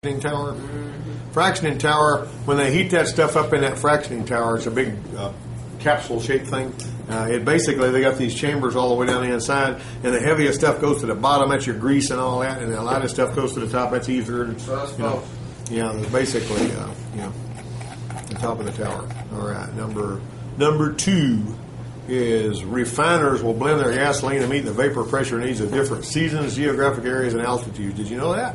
tower. Fractioning tower, when they heat that stuff up in that fractioning tower, it's a big capsule-shaped thing. It basically, they got these chambers all the way down the inside, and the heaviest stuff goes to the bottom. That's your grease and all that, and the lightest stuff goes to the top. That's ether. It's basically, the top of the tower. All right, number 2 is refiners will blend their gasoline to meet the vapor pressure needs of different seasons, geographic areas, and altitudes. Did you know that?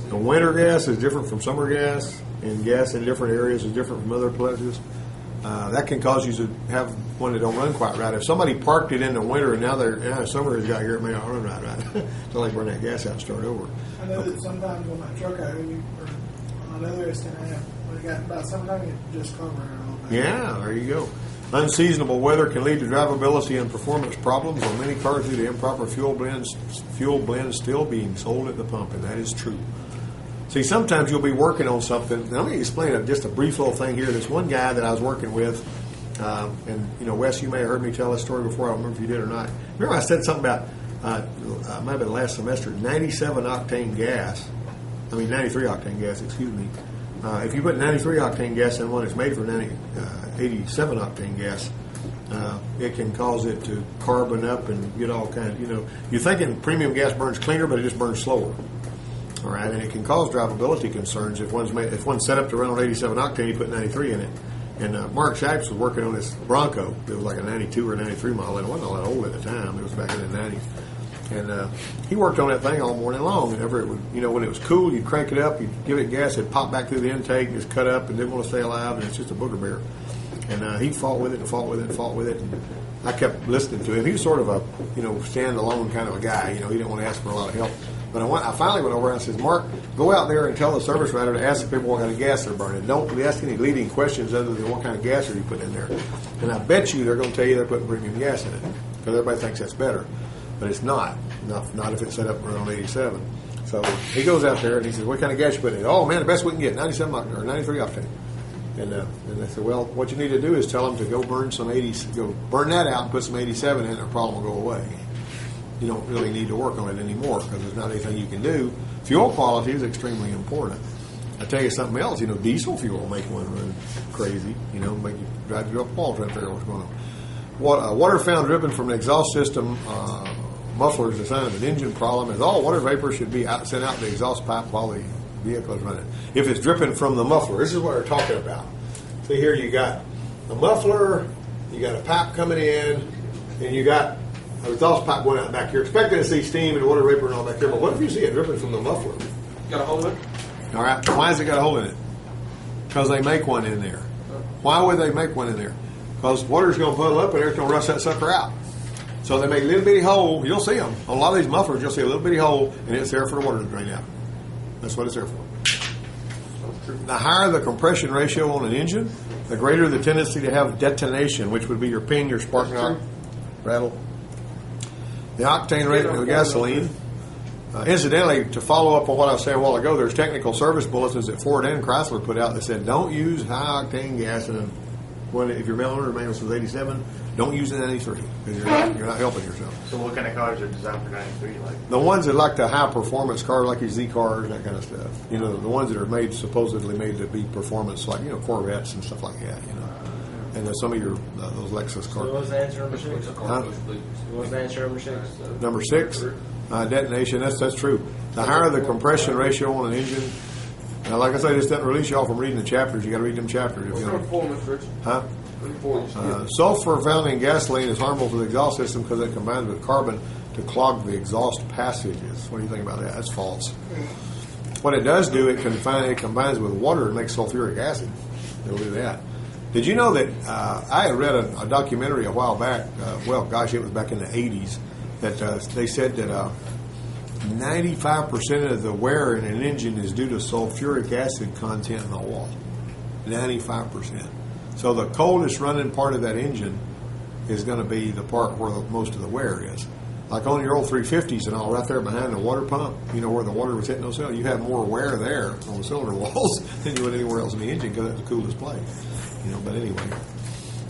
The winter gas is different from summer gas, and gas in different areas is different from other places. That can cause you to have one that don't run quite right. If somebody parked it in the winter and now summer has got here, it may not run right until they burn that gas out and start over. I know that sometimes on my truck, or on other instant, when it got about summertime, it just covered it all. Yeah, there you go. Unseasonable weather can lead to drivability and performance problems on many cars due to improper fuel blends still being sold at the pump, and that is true. See, sometimes you'll be working on something. Now, let me explain just a brief little thing here. This one guy that I was working with, and Wes, you may have heard me tell this story before. I don't remember if you did or not. Remember I said something about, might have been last semester, 97 octane gas. 93 octane gas, excuse me. If you put 93 octane gas in one that's made for 87 octane gas, it can cause it to carbon up and get all kinds. You're thinking premium gas burns cleaner, but it just burns slower. All right, and it can cause drivability concerns if one's set up to run on 87 octane, you put 93 in it. And Mark Shipes was working on this Bronco. It was like a 92 or 93 model, and it wasn't all that old at the time. It was back in the 90s. And he worked on that thing all morning long. Whenever it would, when it was cool, you'd crank it up, you'd give it gas, it'd pop back through the intake, and just cut up, and didn't want to stay alive, and it's just a booger bear. And he fought with it and fought with it and fought with it. And I kept listening to him. He was sort of a, stand-alone kind of a guy. He didn't want to ask for a lot of help. But I finally went over and I said, Mark, go out there and tell the service writer to ask the people what kind of gas they're burning. Don't ask any leading questions other than what kind of gas are you putting in there. And I bet you they're going to tell you they're putting premium gas in it because everybody thinks that's better. But it's not. Not if it's set up around 87. So he goes out there and he says, what kind of gas you putting in? Oh, man, the best we can get, 97 octane or 93 octane. And I said, well, what you need to do is tell them to go burn burn that out and put some 87 in, and the problem will go away. You don't really need to work on it anymore because there's not anything you can do. Fuel quality is extremely important. I tell you something else. Diesel fuel will make one run crazy. Make you drive you up the wall trying to figure out what's going on. Water found dripping from an exhaust system muffler is a sign of an engine problem. As all water vapor should be sent out the exhaust pipe while the vehicle is running. If it's dripping from the muffler, this is what we're talking about. See here, you got a muffler, you got a pipe coming in, and you got an exhaust pipe going out back. You're expecting to see steam and water vapor and all back there, but what if you see it dripping from the muffler? Got a hole in it? All right. Why has it got a hole in it? Because they make one in there. Why would they make one in there? Because water's going to puddle up and it's going to rush that sucker out. So they make a little bitty hole. You'll see them. On a lot of these mufflers, you'll see a little bitty hole, and it's there for the water to drain out. That's what it's there for. The higher the compression ratio on an engine, the greater the tendency to have detonation, which would be your ping, your spark knock, rattle. The octane rating of the gasoline. Incidentally, to follow up on what I was saying a while ago, there's technical service bulletins that Ford and Chrysler put out that said don't use high octane gas if your mail order manual says 87, don't use it 93 because you're not helping yourself. So what kind of cars are designed for 93? The ones that like the high performance cars, like your Z cars, that kind of stuff. The ones that are supposedly made to be performance, like Corvettes and stuff like that. And then some of your those Lexus cars. So what's the answer number 6? What's the answer number 6? Number 6, detonation. That's true. The higher the compression ratio on an engine. Now, like I say, this doesn't release you all from reading the chapters. You got to read them chapters. Sulfur found in gasoline is harmful to the exhaust system because it combines with carbon to clog the exhaust passages. What do you think about that? That's false. What it does do, it combines with water and makes sulfuric acid. It'll do that. Did you know that I had read a documentary a while back, it was back in the 80s, that they said that 95% of the wear in an engine is due to sulfuric acid content in the oil. 95%. So the coldest running part of that engine is going to be the part where most of the wear is. Like on your old 350s and all, right there behind the water pump, where the water was hitting those cylinders, you have more wear there on the cylinder walls than you would anywhere else in the engine because that's the coolest place. But anyway.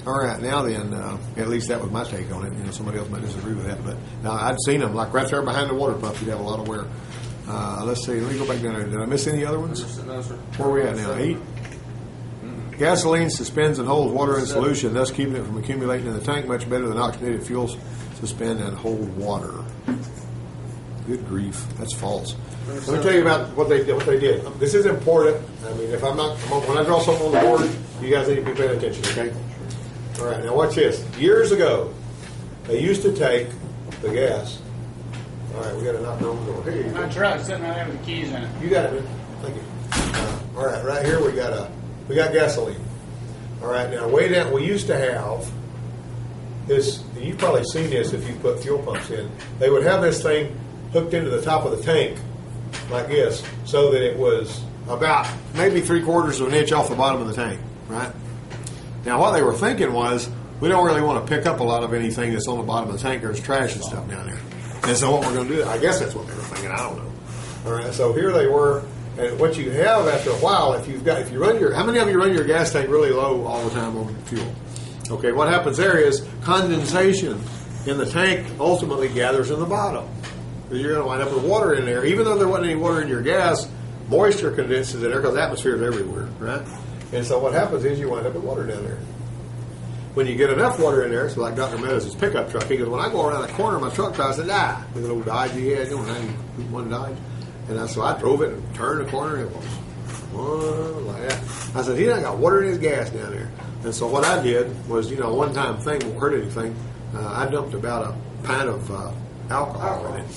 All right, now then, at least that was my take on it. Somebody else might disagree with that. But now I'd seen them, like right there behind the water pump, you'd have a lot of wear. Let's see. Let me go back down there. Did I miss any other ones? No, sir. Where are we at now? 8. Gasoline suspends and holds water in solution, thus keeping it from accumulating in the tank much better than oxygenated fuels suspend and hold water. Good grief, that's false. Let me tell you about what they did. This is important. I mean, if I'm not when I draw something on the board, you guys need to be paying attention. Okay. All right. Now watch this. Years ago, they used to take the gas. All right, we got to knock on the door. Here you go. My truck's sitting right there with the keys in it. You got it, man. Thank you. All right, right here we got gasoline. All right, now way down. We used to have this. You've probably seen this if you put fuel pumps in. They would have this thing hooked into the top of the tank like this, so that it was about maybe 3/4 of an inch off the bottom of the tank. Right. Now what they were thinking was, we don't really want to pick up a lot of anything that's on the bottom of the tank. There's trash and stuff down there. And so what we're going to do, I guess that's what they were thinking. I don't know. All right, so here they were, and what you have after a while, if you run your, how many of you run your gas tank really low all the time on fuel? Okay, what happens there is condensation in the tank ultimately gathers in the bottom. Because you're going to wind up with water in there, even though there wasn't any water in your gas. Moisture condenses in there because the atmosphere is everywhere, right? And so what happens is you wind up with water down there. When you get enough water in there, so like Dr. Meadows' pickup truck, he goes, when I go around the corner of my truck, I said, with an old Dodge he had, one Dodge. And so I drove it and turned the corner, and it was like that. I said, he done got water in his gas down there. And so what I did was, one time thing, won't hurt anything, I dumped about a pint of alcohol in it.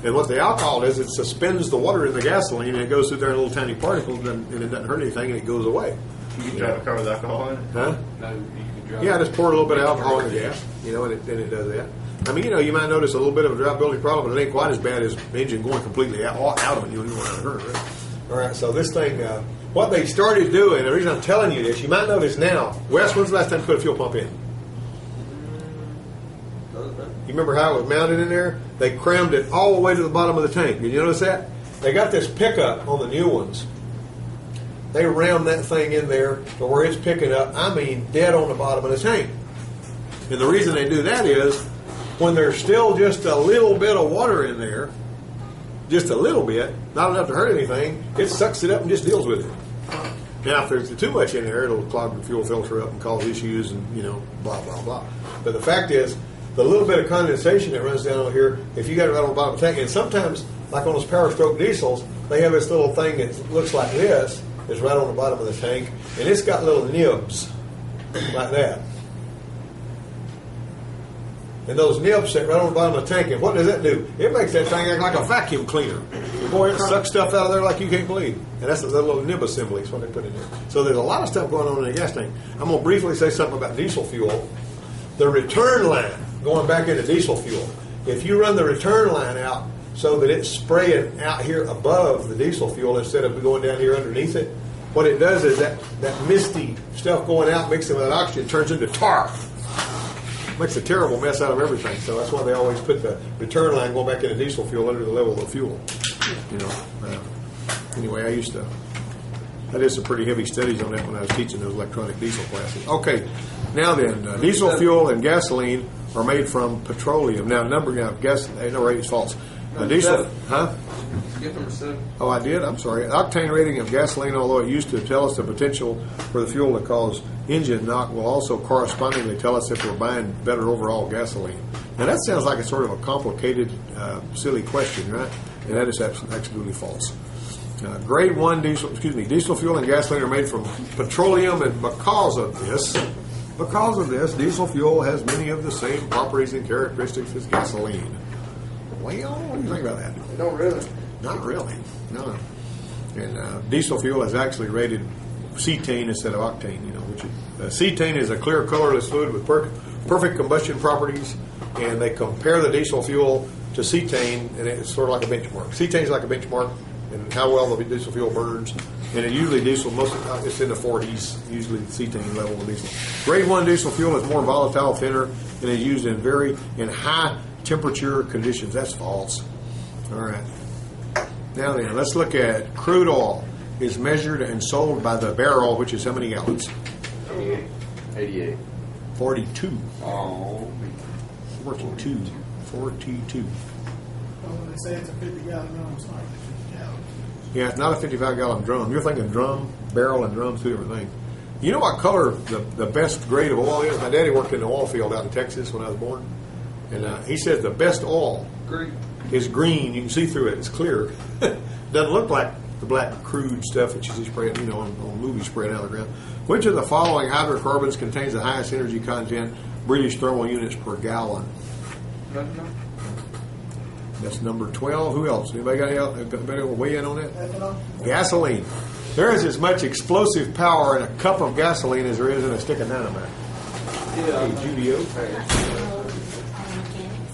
And what the alcohol is, it suspends the water in the gasoline, and it goes through there in little tiny particles, and it doesn't hurt anything, and it goes away. You can drive a car with alcohol in it? Huh? No, you can drive. Yeah, just pour a little bit of alcohol in the gas, and it does that. I mean, you might notice a little bit of a drivability problem, but it ain't quite as bad as the engine going completely out on you when you want to hurt, right? All right, so this thing, what they started doing, the reason I'm telling you this, you might notice now, Wes, when's the last time you put a fuel pump in? You remember how it was mounted in there? They crammed it all the way to the bottom of the tank. Did you notice that? They got this pickup on the new ones. They rammed that thing in there to where it's picking up, dead on the bottom of the tank. And the reason they do that is when there's still just a little bit of water in there, just a little bit, not enough to hurt anything, it sucks it up and just deals with it. Now, if there's too much in there, it'll clog the fuel filter up and cause issues and, blah, blah, blah. But the fact is, the little bit of condensation that runs down over here, if you got it right on the bottom of the tank, and sometimes, like on those Power Stroke diesels, they have this little thing that looks like this, is right on the bottom of the tank, and it's got little nibs like that. And those nibs sit right on the bottom of the tank, and what does that do? It makes that thing act like a vacuum cleaner. Boy, it sucks stuff out of there like you can't believe. And that's the little nib assembly is what they put in there. So there's a lot of stuff going on in the gas tank. I'm going to briefly say something about diesel fuel. The return line, going back into diesel fuel, if you run the return line out so that it's spraying out here above the diesel fuel instead of going down here underneath it, what it does is that misty stuff going out mixing with that oxygen turns into tar. Makes a terrible mess out of everything. So that's why they always put the return line going back into diesel fuel under the level of the fuel. Anyway, I did some pretty heavy studies on that when I was teaching those electronic diesel classes. Okay, now then, diesel fuel and gasoline are made from petroleum. Now, gas, no, rate is false. Diesel, huh? Get number 7. Oh, I did? I'm sorry. Octane rating of gasoline, although it used to tell us the potential for the fuel to cause engine knock, will also correspondingly tell us if we're buying better overall gasoline. Now, that sounds like a sort of a complicated, silly question, right? And that is absolutely false. Grade 1 diesel fuel and gasoline are made from petroleum, and because of this, diesel fuel has many of the same properties and characteristics as gasoline. Well, what do you think about that? They don't really. Not really, no. And diesel fuel is actually rated cetane instead of octane, which is, cetane is a clear, colorless fluid with perfect combustion properties, and they compare the diesel fuel to cetane, and it's sort of like a benchmark. Cetane is like a benchmark, and how well the diesel fuel burns. And it usually it's in the 40s, usually the cetane level of diesel. Grade 1 diesel fuel is more volatile, thinner, and is used in high temperature conditions. That's false. All right. Now then, let's look at crude oil. Is measured and sold by the barrel, which is how many gallons? 88. 42. Oh. 42. Well, when they say it's a 50-gallon drum, it's not really 50 gallons. Yeah, it's not a 55-gallon drum. You're thinking drum, barrel, and drum's two different things. You know what color the best grade of oil is? My daddy worked in the oil field out in Texas when I was born. And he says the best oil is green. You can see through it. It's clear. Doesn't look like the black crude stuff that you see spraying, on movies spraying out of the ground. Which of the following hydrocarbons contains the highest energy content, British thermal units per gallon? That's number 12. Who else? Anybody got anybody want to weigh in on that? Ethanol? Gasoline. There is as much explosive power in a cup of gasoline as there is in a stick of dynamite. Hey, Judy O.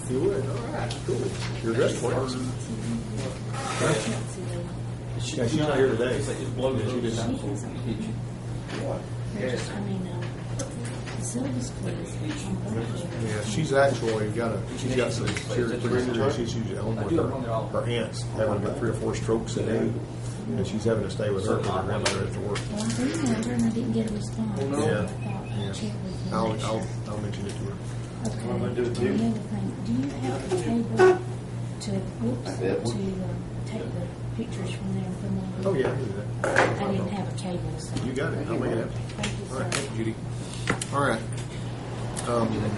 You would? All right, cool. You're dressed for it. Huh? Yeah, she's not here today. Yeah, she didn't. Yeah, she's actually she's got some serious issues she's home with her aunt's having about 3 or 4 strokes a day, and she's having to stay with her because her grandmother has to work. Well, I emailed her and I didn't get a response. Yeah. I thought I'd check with you. I'll mention it to her. Okay. Another thing, do you have the cable to take the pictures from there and put them on? Oh yeah, I can do that. I didn't have a cable, so. You got it. I'll make it happen. Thank you, All right, sir. thank you, Judy. All right.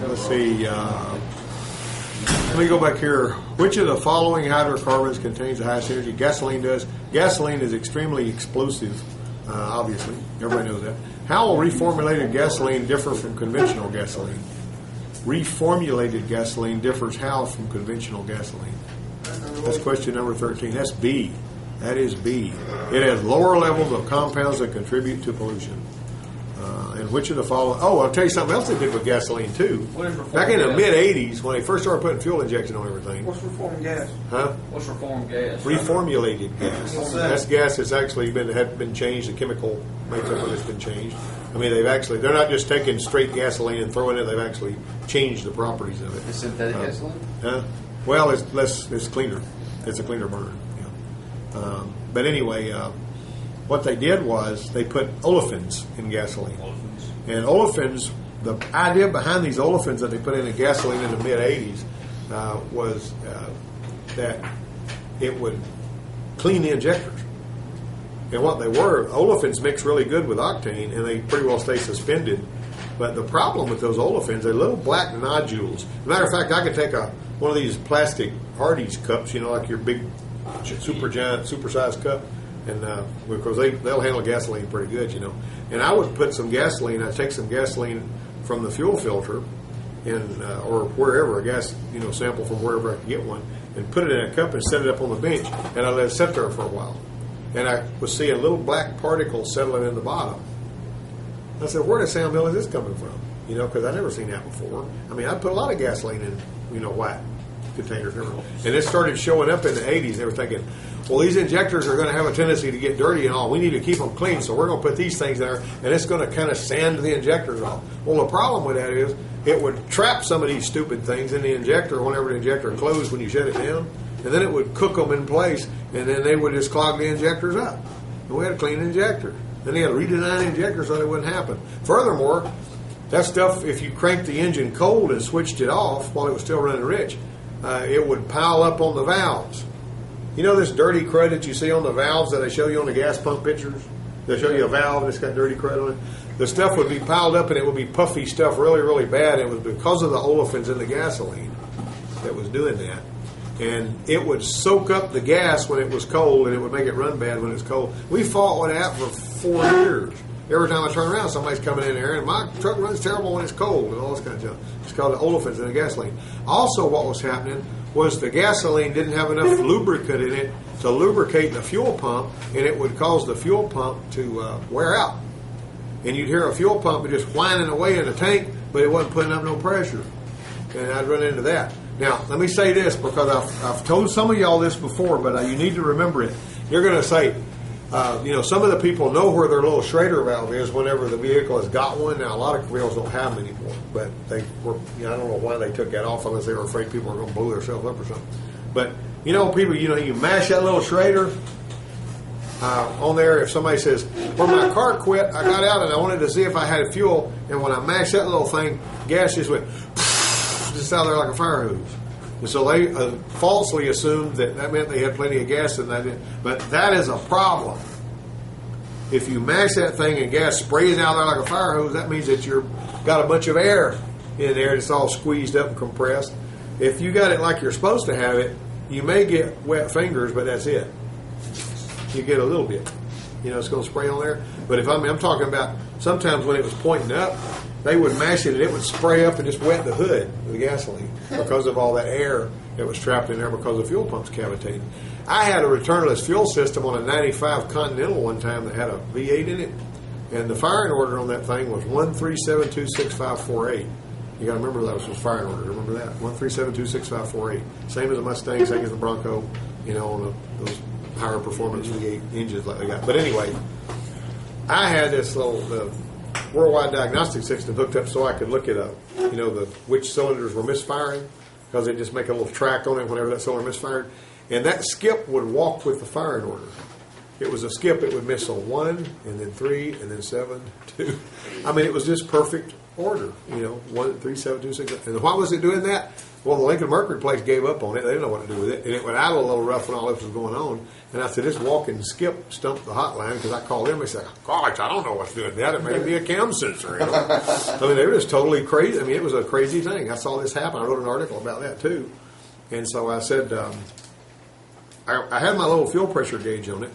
Let's see. Let me go back here. Which of the following hydrocarbons contains the highest energy? Gasoline does. Gasoline is extremely explosive, obviously. Everybody knows that. How will reformulated gasoline differ from conventional gasoline? Reformulated gasoline differs how from conventional gasoline? That's question number 13. That's B. That is B. It has lower levels of compounds that contribute to pollution. And which of the following? Oh, I'll tell you something else they did with gasoline too. Back in the mid '80s, when they first started putting fuel injection on everything. What's reformed gas? Huh? What's reformed gas? Reformulated gas. What's that? That's gas that's actually had been changed. The chemical makeup of it's been changed. I mean, they're not just taking straight gasoline and throwing it. They've actually changed the properties of it. Is synthetic gasoline? Well, it's cleaner. It's a cleaner burn. Yeah. But anyway, what they did was they put olefins in gasoline. And olefins, the idea behind these olefins that they put in gasoline in the mid '80s was that it would clean the injectors. And what they were, olefins mix really good with octane, and they pretty well stay suspended. But the problem with those olefins, they're little black nodules. As a matter of fact, I could take one of these plastic Hardee's cups, like your big, super-sized cup, and because they'll handle gasoline pretty good, And I would put some gasoline. I'd take some gasoline from the fuel filter, or wherever a gas, sample from wherever I could get one, and put it in a cup and set it up on the bench, and I let it sit there for a while. And I was seeing little black particles settling in the bottom. I said, "Where the Sam Hill is this coming from?" Because I'd never seen that before. I mean, I'd put a lot of gasoline in, white containers, and it started showing up in the '80s. They were thinking, well, these injectors are going to have a tendency to get dirty and all. We need to keep them clean, so we're going to put these things there, and it's going to kind of sand the injectors off. Well, the problem with that is it would trap some of these stupid things in the injector whenever the injector closed when you shut it down, and then it would cook them in place, and then they would just clog the injectors up. And we had to clean the injectors. Then they had to redesign the injector so that it wouldn't happen. Furthermore, that stuff, if you cranked the engine cold and switched it off while it was still running rich, it would pile up on the valves. This dirty crud that you see on the valves that they show you on the gas pump pictures? They show you a valve and it's got dirty crud on it. The stuff would be piled up and it would be puffy stuff really, really bad. It was because of the olefins in the gasoline that was doing that. And it would soak up the gas when it was cold and it would make it run bad when it's cold. We fought with that for 4 years. Every time I turn around, somebody's coming in there, and my truck runs terrible when it's cold and all this kind of stuff. It's called the olefins in the gasoline. Also, what was happening was the gasoline didn't have enough lubricant in it to lubricate the fuel pump, and it would cause the fuel pump to wear out. And you'd hear a fuel pump just whining away in the tank, but it wasn't putting up no pressure. And I'd run into that. Now, let me say this, because I've told some of y'all this before, but you need to remember it. You're going to say, some of the people know where their little Schrader valve is whenever the vehicle has got one. Now, a lot of vehicles don't have them anymore, but they were, I don't know why they took that off unless they were afraid people were going to blow themselves up or something. But, people, you mash that little Schrader on there. If somebody says, well, my car quit, I got out and I wanted to see if I had fuel, and when I mashed that little thing, gas just went just out there like a fire hose. And so they falsely assumed that meant they had plenty of gas in that. But that is a problem. If you mash that thing and gas sprays out there like a fire hose, that means that you've got a bunch of air in there and it's all squeezed up and compressed. If you got it like you're supposed to have it, you may get wet fingers, but that's it. You get a little bit. It's going to spray on there. But if I'm talking about sometimes when it was pointing up, they would mash it and it would spray up and just wet the hood of the gasoline because of all that air that was trapped in there because the fuel pump's cavitating. I had a returnless fuel system on a 95 Continental one time that had a V8 in it, and the firing order on that thing was 137265548. You got to remember that was firing order. Remember that 137265548. Same as a Mustang, same as the Bronco. On those higher performance V8 engines like they got. But anyway, I had this little worldwide diagnostic system hooked up so I could look at which cylinders were misfiring, because they just make a little track on it whenever that cylinder misfired. And that skip would walk with the firing order. It was a skip. It would miss on 1, and then 3, and then 7, 2. I mean, it was just perfect order. 1, 3, 7, 2, 6. And why was it doing that? Well, the Lincoln Mercury place gave up on it. They didn't know what to do with it. And it went out a little rough when all this was going on. And I said, this walking skip stumped the hotline, because I called them and said, gosh, I don't know what's doing that. It may be a cam sensor. I mean, they were just totally crazy. I mean, it was a crazy thing. I saw this happen. I wrote an article about that, too. And so I said, I had my little fuel pressure gauge on it,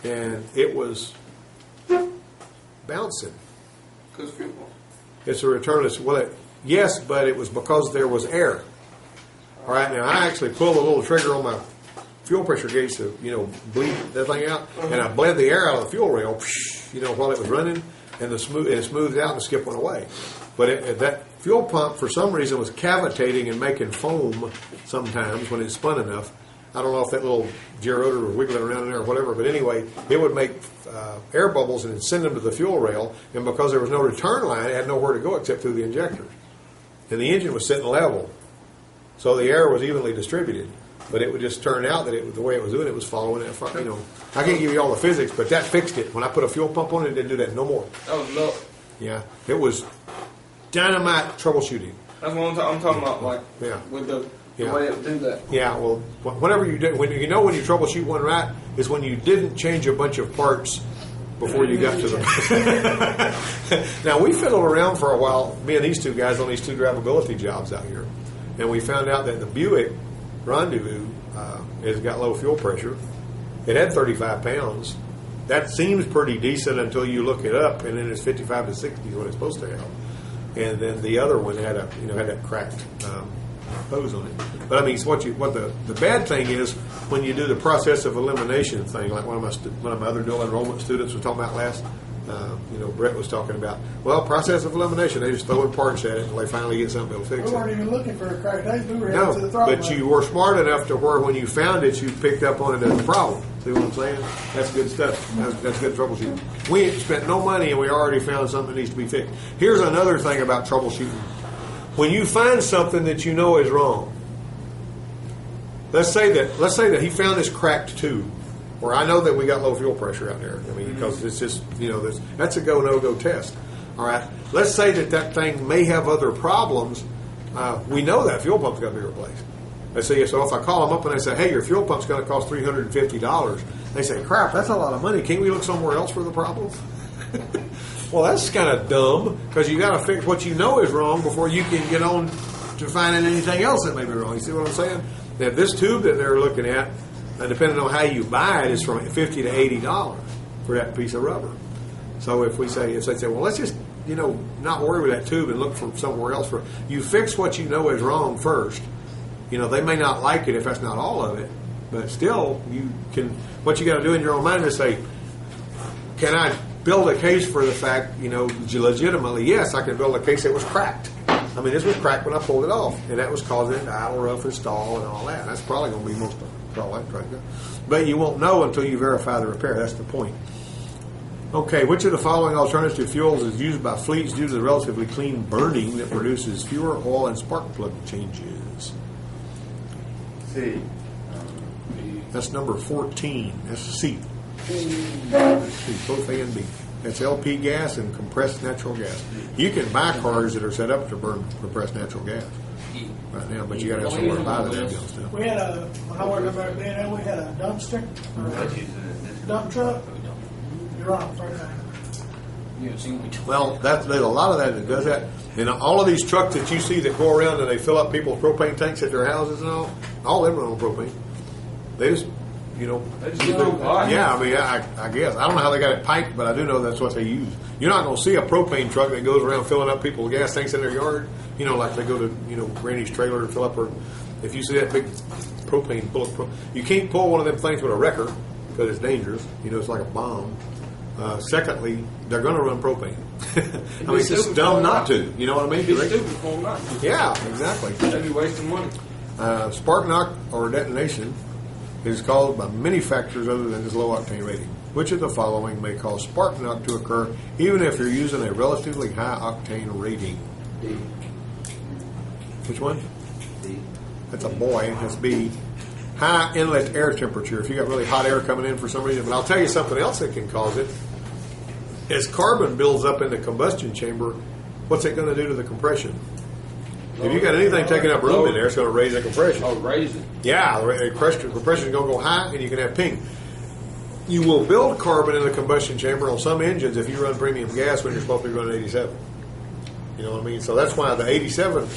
and it was bouncing. Because fuel pump. It's a returnless. Well, yes, but it was because there was air. All right, now I actually pulled a little trigger on my fuel pressure gauge to, bleed that thing out, and I bled the air out of the fuel rail, while it was running, and it smoothed out and the skip went away. But that fuel pump, for some reason, was cavitating and making foam sometimes when it spun enough. I don't know if that little gerotor was wiggling around in there or whatever, but anyway, it would make air bubbles and send them to the fuel rail, and because there was no return line, it had nowhere to go except through the injectors. And the engine was sitting level, so the air was evenly distributed. But it would just turn out that the way it was doing it was following that. I can't give you all the physics, but that fixed it. When I put a fuel pump on it, it didn't do that no more. That was low. Yeah, it was dynamite troubleshooting. That's what I'm talking about, with the way it do that. Yeah, well, whatever you do, when you troubleshoot one right, is when you didn't change a bunch of parts before you got to them. Now, we fiddled around for a while, me and these two guys, on these 2 drivability jobs out here, and we found out that the Buick Rendezvous has got low fuel pressure. It had 35 pounds. That seems pretty decent until you look it up, and then it's 55 to 60 is what it's supposed to have. And then the other one had that cracked hose on it. But I mean, what the bad thing is when you do the process of elimination thing, like one of my other dual enrollment students was talking about last. Brett was talking about, process of elimination. They just throw in parts at it until they finally get something that'll fix We weren't it. even looking for a cracked hose. We were headed to the throttle. But you were smart enough to where when you found it, you picked up on it as a problem. See what I'm saying? That's good stuff. That's good troubleshooting. We ain't spent no money and we already found something that needs to be fixed. Here's another thing about troubleshooting. When you find something that you know is wrong, let's say that he found this cracked tube, where I know that we got low fuel pressure out there. I mean, because it's just, that's a go, no-go test. All right? Let's say that thing may have other problems. We know that fuel pump's got to be replaced. They say, so if I call them up and I say, hey, your fuel pump's going to cost $350, they say, crap, that's a lot of money. Can't we look somewhere else for the problem? Well, that's kind of dumb, because you got to fix what you know is wrong before you can get on to finding anything else that may be wrong. You see what I'm saying? Now, this tube that they're looking at, depending on how you buy it, is from $50 to $80 for that piece of rubber. So if they say, well, let's just not worry with that tube and look for somewhere else for. You fix what you know is wrong first. They may not like it if that's not all of it, but still you can. What you got to do in your own mind is say, can I build a case for the fact, legitimately, yes, I can build a case that was cracked. I mean, this was cracked when I pulled it off, and that was causing it to idle, rough, and stall, and all that. That's probably going to be most of it. But you won't know until you verify the repair. That's the point. Okay, which of the following alternative fuels is used by fleets due to the relatively clean burning that produces fewer oil and spark plug changes? C. That's number 14. That's C. Both A and B. That's LP gas and compressed natural gas. You can buy cars that are set up to burn compressed natural gas. key. right now, but you got to have somewhere to buy that damn stuff. We had when I worked up there at B&O, we had a dumpster, or a dump truck. You're right, 39. You haven't seen me. Well, there's a lot of that does that. And all of these trucks that you see that go around and they fill up people's propane tanks at their houses and all of them run on propane. They just, They just run on pipe. yeah, I mean, I guess. I don't know how they got it piped, but I do know that's what they use. You're not going to see a propane truck that goes around filling up people's gas tanks in their yard. Like they go to, Randy's trailer and fill up her. If you see that big propane bullet, you can't pull one of them things with a wrecker because it's dangerous. It's like a bomb. Secondly, they're going to run propane. I mean, it's just dumb not to. You know what I mean? It's stupid for them not to. Yeah, exactly. They'd be wasting money. Spark knock or detonation is caused by many factors other than this low octane rating. Which of the following may cause spark knock to occur even if you're using a relatively high octane rating? D. Which one? D. That's a boy. That's B. High inlet air temperature. If you got really hot air coming in for some reason. But I'll tell you something else that can cause it. As carbon builds up in the combustion chamber, what's it going to do to the compression? If you got anything taking up room in there, it's going to raise the compression. Oh, raise it. Yeah, the compression is going to go high, and you can have ping. You will build carbon in the combustion chamber on some engines if you run premium gas when you're supposed to be running 87. You know what I mean? So that's why the 87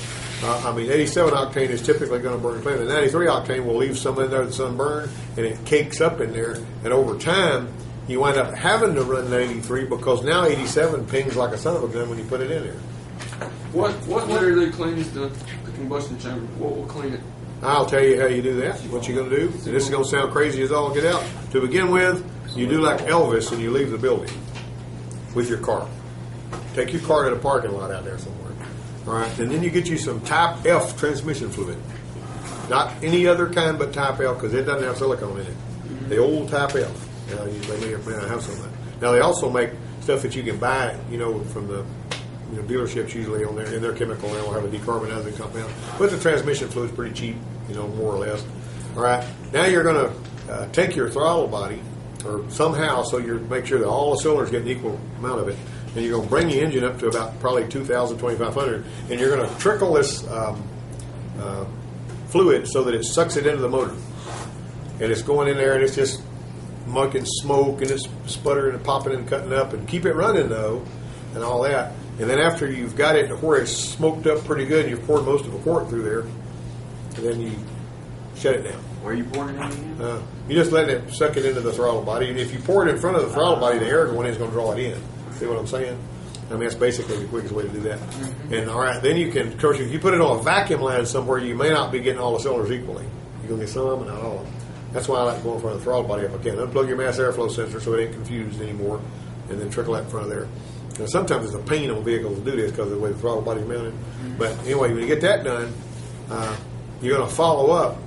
octane is typically going to burn clean. The 93 octane will leave some in there that's unburned, and it cakes up in there. And over time, you wind up having to run 93 because now 87 pings like a son of a gun when you put it in there. What literally cleans the combustion chamber? What will clean it? I'll tell you how you do that. What you're going to do, and this is going to sound crazy as all get out. To begin with, you do like Elvis and you leave the building with your car. Take your car to the parking lot out there somewhere. All right, and then you get you some Type F transmission fluid. Not any other kind but Type F because it doesn't have silicone in it. The old Type F. Now, they may or may not have some of that. Now, they also make stuff that you can buy, from the dealerships usually on in their chemical. They will have a decarbonizing compound. But the transmission fluid's pretty cheap, more or less. All right. Now you're going to take your throttle body, or somehow, so you make sure that all the cylinders get an equal amount of it, and you're going to bring the engine up to about probably 2,000, 2,500, and you're going to trickle this fluid so that it sucks it into the motor. And it's going in there, and it's just mucking smoke, and it's sputtering and popping and cutting up, and keep it running, though, and all that. And then after you've got it to where it's smoked up pretty good, you've poured most of a quart through there, and then you shut it down. Where are you pouring it in? You just let it suck it into the throttle body, and if you pour it in front of the throttle body, the air going in is going to draw it in. See what I'm saying? I mean, that's basically the quickest way to do that. Mm-hmm. And all right, then you can, of course, if you put it on a vacuum line somewhere, you may not be getting all the cylinders equally. You're going to get some and not all of them. That's why I like to go in front of the throttle body if I can. Unplug your mass airflow sensor so it ain't confused anymore, and then trickle that in front of there. Now, sometimes it's a pain on vehicles to do this because of the way the throttle body is mounted. Mm-hmm. But anyway, when you get that done, you're going to follow up,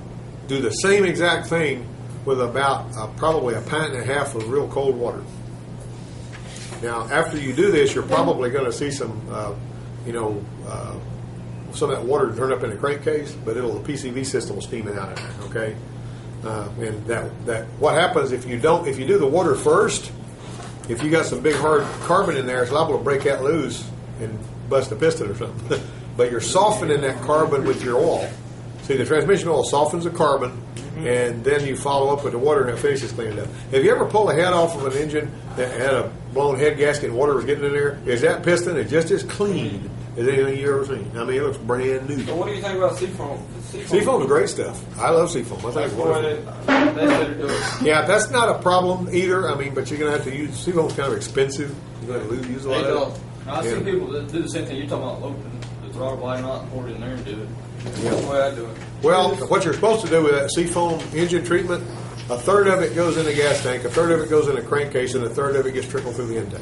do the same exact thing with about probably a pint and a half of real cold water. Now, after you do this, you're probably going to see some, some of that water turn up in the crankcase, but the PCV system will steam it out of there. Okay. And that what happens if you do the water first, if you got some big hard carbon in there, it's liable to break that loose and bust a piston or something. But you're softening that carbon with your oil. See, the transmission oil softens the carbon, and then you follow up with the water and it finishes cleaning up. Have you ever pulled a head off of an engine that had a blown head gasket and water was getting in there? Is that piston just as clean as anything you've ever seen? I mean, it looks brand new. So what do you think about Seafoam? Seafoam's great stuff. I love Seafoam. I think That's it's why wonderful. they better do it. Yeah, that's not a problem either. I mean, but you're going to have to use Seafoam's kind of expensive. You're going to use a lot of it. I see people that do the same thing you're talking about, open the throttle body knot, pour it in there and do it. Yeah. That's the way I do it. Well, what you're supposed to do with that Seafoam engine treatment, a third of it goes in the gas tank, a third of it goes in the crankcase, and a third of it gets trickled through the intake.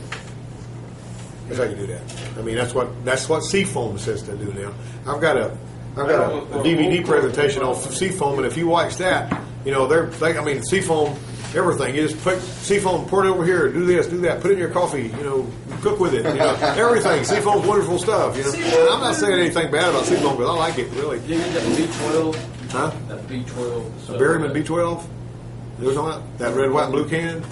That's how you do that. I mean, that's what Seafoam says to do now. I've got a DVD presentation on Seafoam, and if you watch that, Seafoam, everything. You just put Seafoam, pour it over here, do this, do that, put it in your coffee, cook with it, everything. Seafoam's wonderful stuff, And I'm not saying anything bad about Seafoam, because I like it, really. You get that B12? Huh? That B12. The Berryman B12? There's on that red, white, and blue can?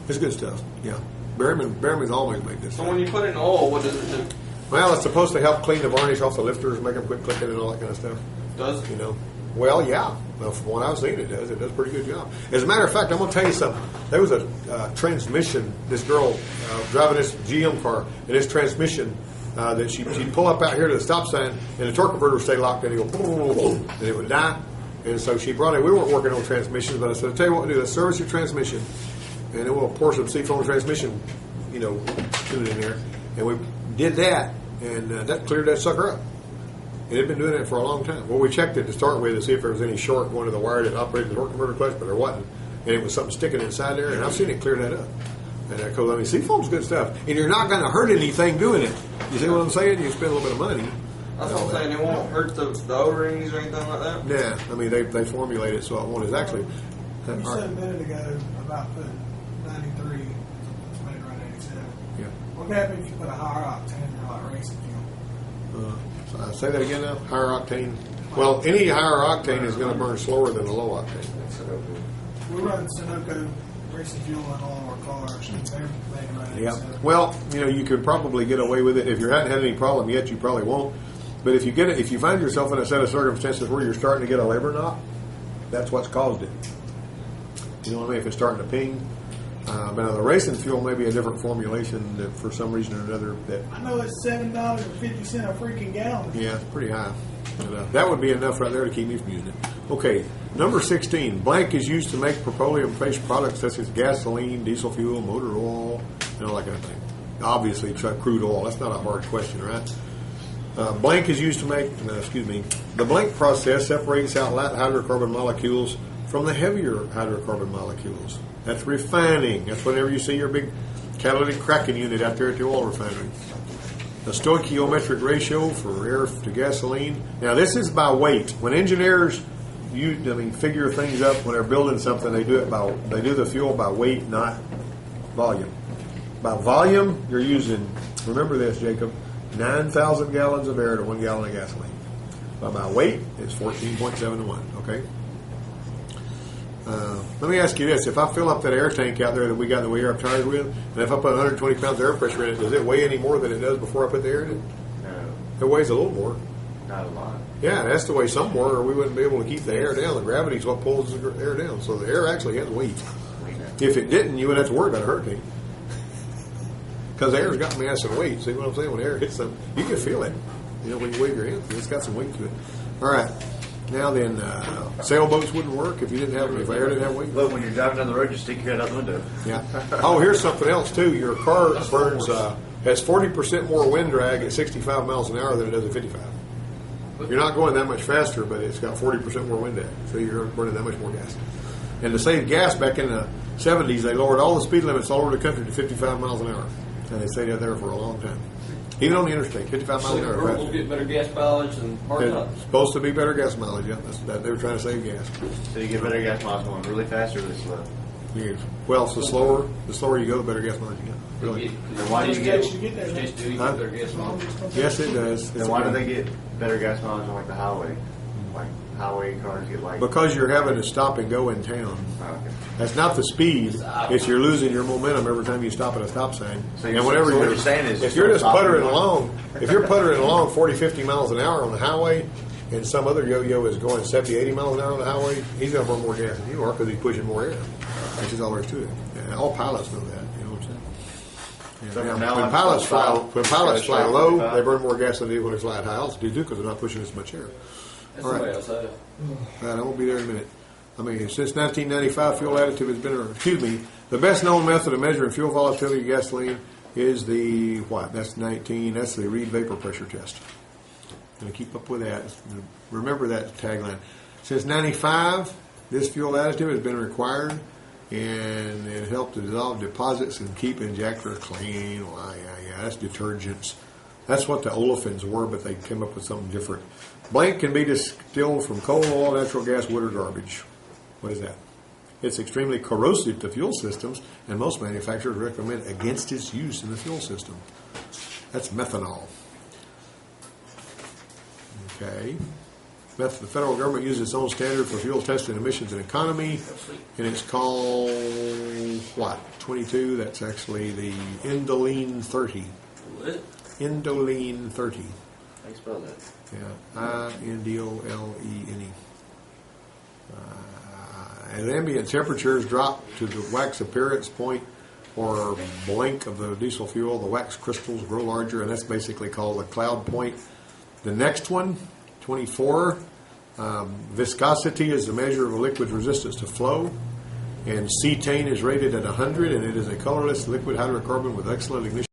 It's good stuff, yeah. Berryman's always made this So stuff. when you put it in oil, what does it do? Well, it's supposed to help clean the varnish off the lifters, make them quit clicking and all that kind of stuff. Does You know. Well, yeah. Well, from what I've seen, it does. It does a pretty good job. As a matter of fact, I'm going to tell you something. There was a transmission. This girl driving this GM car, and this transmission that she'd pull up out here to the stop sign, and the torque converter would stay locked, and it would boom, boom, boom, and it would die. And so she brought it. We weren't working on transmissions, but I said, "I'll tell you what to do. Let's service your transmission, and then we'll pour some seafoam transmission, tune in there." And we did that, and that cleared that sucker up. It had been doing that for a long time. Well, we checked it to start with to see if there was any short going to the wire that operated the torque converter clutch, but there wasn't. And it was something sticking inside there, and I've seen it clear that up. And because, seafoam's good stuff. And you're not going to hurt anything doing it. You see what I'm saying? You spend a little bit of money. That's what I'm saying. It won't hurt the O-rings or anything like that? Yeah. They formulate it so it won't. It's actually... You said a minute ago about putting 93, it's made around 87. Yeah. What happens if you put a higher octane or like racing fuel? Say that again now. Higher octane. Well, any higher octane is going to burn slower than the low octane. We run Sunoco racing fuel in all of our cars. They're made around 87. Yeah. Well, you could probably get away with it. If you hadn't had any problem yet, you probably won't. But if you find yourself in a set of circumstances where you're starting to get a labor knock, that's what's caused it. You know what I mean? If it's starting to ping. But now the racing fuel may be a different formulation that for some reason or another that... I know it's $7.50 a freaking gallon. Yeah, it's pretty high. But, that would be enough right there to keep me from using it. Okay, number 16. Blank is used to make petroleum-based products such as gasoline, diesel fuel, motor oil, and all that kind of thing. Obviously, crude oil. That's not a hard question, right? Blank is used to make... The blank process separates out light hydrocarbon molecules from the heavier hydrocarbon molecules. That's refining. That's whenever you see your big catalytic cracking unit out there at the oil refinery. The stoichiometric ratio for air to gasoline. Now, this is by weight. When engineers figure things up when they're building something, they do the fuel by weight, not volume. By volume, you're using, remember this, Jacob, 9,000 gallons of air to 1 gallon of gasoline. But by weight, it's 14.7 to 1. Okay. Let me ask you this. If I fill up that air tank out there that we got that we air up tires with, and if I put 120 pounds of air pressure in it, does it weigh any more than it does before I put the air in it? No, It weighs a little more. not a lot. Yeah, it has to weigh some more or we wouldn't be able to keep the air down. The gravity is what pulls the air down. So the air actually has weight. If it didn't, you wouldn't have to worry about a hurricane. Because the air's got massive weight. See what I'm saying? When air hits them, you can feel it. When you wave your hand, it's got some weight to it. All right. Now then, sailboats wouldn't work if air didn't have weight. Look, when you're driving down the road, you stick your head out the window. Yeah. Oh, here's something else too. Your car has 40% more wind drag at 65 miles an hour than it does at 55. You're not going that much faster, but it's got 40% more wind drag, so you're burning that much more gas. And to save gas, back in the 70s, they lowered all the speed limits all over the country to 55 miles an hour, and they stayed out there for a long time. Even on the interstate, 55 miles an hour. We'll get better gas mileage and hard It's supposed to be better gas mileage, yeah. They were trying to save gas. So you get better gas mileage going really fast or really slow? Yes. Well, so the slower you go, the better gas mileage you get. Really. Then why do you get? Huh? better gas mileage? Yes, it does. Then why do they get better gas mileage on the highway? Like highway cars get Because you're having to stop and go in town. Oh, okay. That's not the speed. It's you're losing your momentum every time you stop at a stop sign. So What you're saying is, if you're just puttering along 40, 50 miles an hour on the highway, and some other yo-yo is going 70, 80 miles an hour on the highway, he's going to burn more gas than you are because he's pushing more air. That's just all there is to it. Yeah, all pilots know that. You know what I'm saying? Yeah, So now, now when I'm pilots fly low, 25. they burn more gas than they do when they fly at high altitude too because they're not pushing as much air. That's All the right. way I say it. Right, I won't be there in a minute. Since 1995, fuel additive has been, the best known method of measuring fuel volatility of gasoline is that's the Reed vapor pressure test. Going to keep up with that. Remember that tagline. Since 95, this fuel additive has been required, and it helped to dissolve deposits and keep injectors clean. Well, yeah, that's detergents. That's what the olefins were, but they came up with something different. Blank can be distilled from coal, oil, natural gas, wood, or garbage. What is that? It's extremely corrosive to fuel systems, and most manufacturers recommend against its use in the fuel system. That's methanol. Okay. The federal government uses its own standard for fuel testing emissions and economy, and it's called, 22? That's actually the Indolene 30. What? Indolene 30. How you spell that? Yeah, INDOLENE. As ambient temperatures drop to the wax appearance point or blink of the diesel fuel, the wax crystals grow larger, and that's basically called the cloud point. The next one, 24, viscosity is the measure of a liquid's resistance to flow, and cetane is rated at 100, and it is a colorless liquid hydrocarbon with excellent ignition.